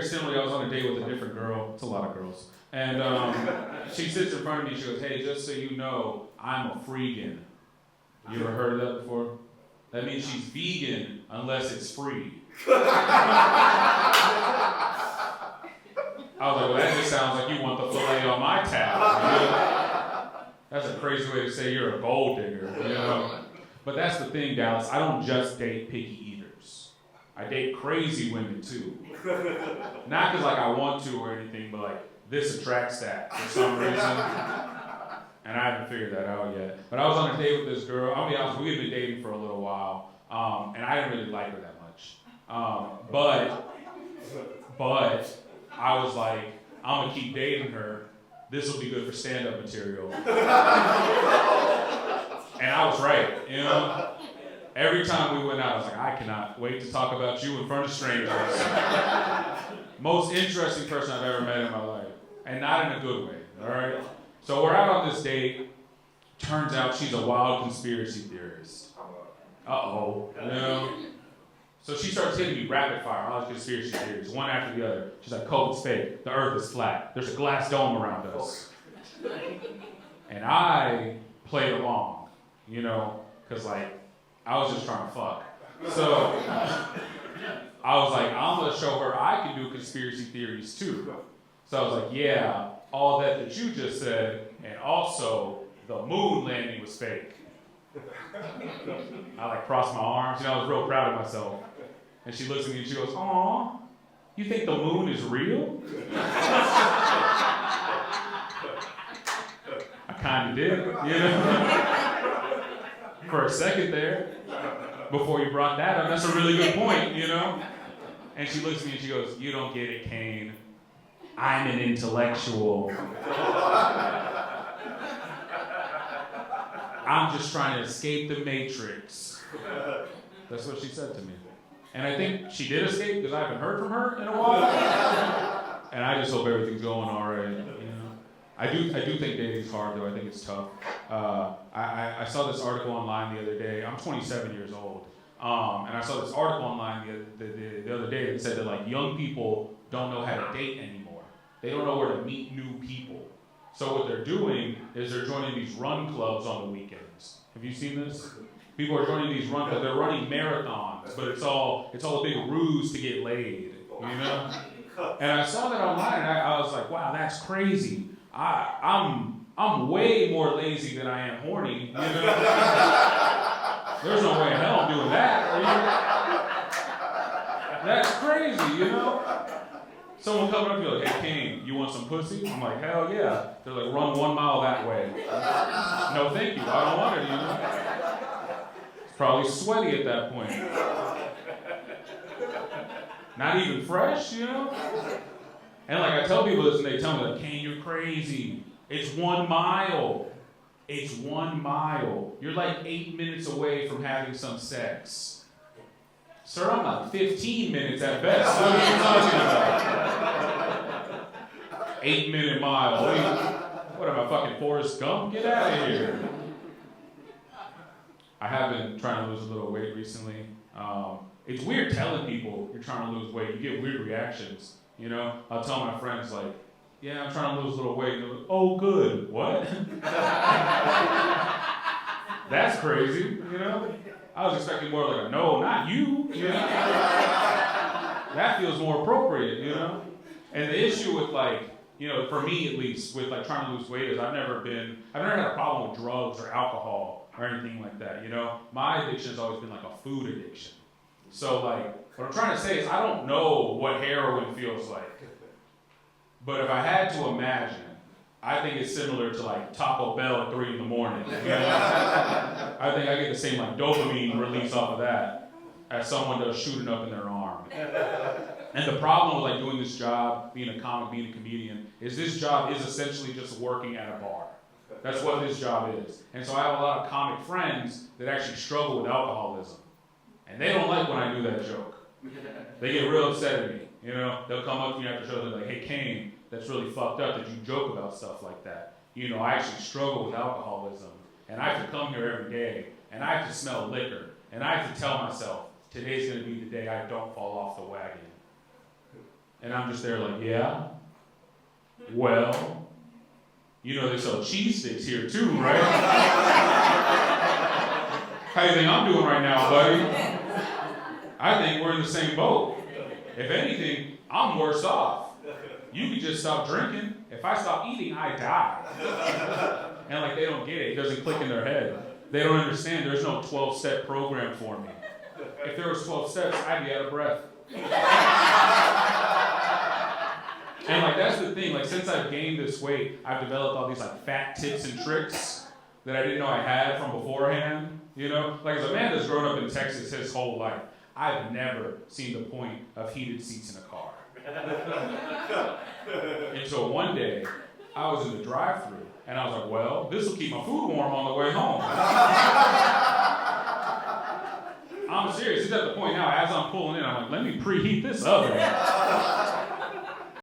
very similarly, I was on a date with a different girl. It's a lot of girls. And she sits in front of me, she goes, hey, just so you know, I'm a freegan. You ever heard of that before? That means she's vegan unless it's free. I was like, well, that just sounds like you want the fillet on my tab. That's a crazy way to say you're a gold digger, you know? But that's the thing, Dallas. I don't just date picky eaters. I date crazy women, too. Not because, like, I want to or anything, but, like, this attracts that for some reason. And I haven't figured that out yet. But I was on a date with this girl. I'll be honest, we had been dating for a little while. And I didn't really like her that much. But I was like, I'm going to keep dating her. This will be good for stand-up material. And I was right, you know? Every time we went out, I was like, I cannot wait to talk about you in front of strangers. Most interesting person I've ever met in my life. And not in a good way, all right? So we're out on this date. Turns out she's a wild conspiracy theorist. Uh-oh, you know? So she starts hitting me rapid fire, all these conspiracy theories, one after the other. She's like, COVID's fake, the earth is flat, there's a glass dome around us. And I played along, you know, because, like, I was just trying to fuck. So I was like, I'm going to show her I can do conspiracy theories too. So I was like, yeah, all that you just said, and also the moon landing was fake. I like crossed my arms, you know, I was real proud of myself. And she looks at me and she goes, aw, you think the moon is real? I kind of did, you know? For a second there, before you brought that up, that's a really good point, you know? And she looks at me and she goes, you don't get it, CAIN. I'm an intellectual. I'm just trying to escape the matrix. That's what she said to me. And I think she did escape because I haven't heard from her in a while. And I just hope everything's going all right. You know? I do think dating's hard, though. I think it's tough. I saw this article online the other day. I'm 27 years old. And I saw this article online the other day that said that, like, young people don't know how to date anymore. They don't know where to meet new people. So what they're doing is they're joining these run clubs on the weekends. Have you seen this? People are joining these run clubs. They're running marathons, but it's all a big ruse to get laid, you know? And I saw that online, and I was like, wow, that's crazy. I'm way more lazy than I am horny, you know? There's no way in hell I'm doing that. That's crazy, you know? Someone coming up and be like, hey, CAIN, you want some pussy? I'm like, hell yeah. They're like, run 1 mile that way. No, thank you. I don't want it, you know? It's probably sweaty at that point. Not even fresh, you know? And like I tell people this and they tell me, like, CAIN, you're crazy. It's 1 mile. It's 1 mile. You're like 8 minutes away from having some sex. Sir, I'm like 15 minutes at best. What are you talking about? 8-minute mile. What am I, fucking Forrest Gump? Get out of here. I have been trying to lose a little weight recently. It's weird telling people you're trying to lose weight. You get weird reactions. You know, I'll tell my friends, like, yeah, I'm trying to lose a little weight. And they're like, oh, good. What? That's crazy, you know? I was expecting more like a no, not you. You know? That feels more appropriate, you know? And the issue with, like, you know, for me at least, with like trying to lose weight is I've never had a problem with drugs or alcohol or anything like that, you know? My addiction has always been like a food addiction. So like, what I'm trying to say is I don't know what heroin feels like. But if I had to imagine, I think it's similar to like Taco Bell at 3 in the morning. You know? I think I get the same like dopamine release off of that as someone does shooting up in their arm. And the problem with like doing this job, being a comic, being a comedian, is this job is essentially just working at a bar. That's what this job is. And so I have a lot of comic friends that actually struggle with alcoholism. And they don't like when I do that joke. They get real upset at me. You know, they'll come up to me after the show and they're like, hey, CAIN, that's really fucked up that you joke about stuff like that. You know, I actually struggle with alcoholism. And I have to come here every day. And I have to smell liquor. And I have to tell myself, today's going to be the day I don't fall off the wagon. And I'm just there like, yeah, well, you know they sell cheese sticks here too, right? How do you think I'm doing right now, buddy? I think we're in the same boat. If anything, I'm worse off. You can just stop drinking. If I stop eating, I die. And like they don't get it. It doesn't click in their head. They don't understand there's no 12-step program for me. If there was 12 steps, I'd be out of breath. And like that's the thing, like since I've gained this weight, I've developed all these like fat tips and tricks that I didn't know I had from beforehand. You know, like as a man that's grown up in Texas his whole life, I've never seen the point of heated seats in a car. Until one day, I was in the drive-thru and I was like, well, this will keep my food warm on the way home. I'm serious. He's at the point now, as I'm pulling in, I'm like, let me preheat this oven.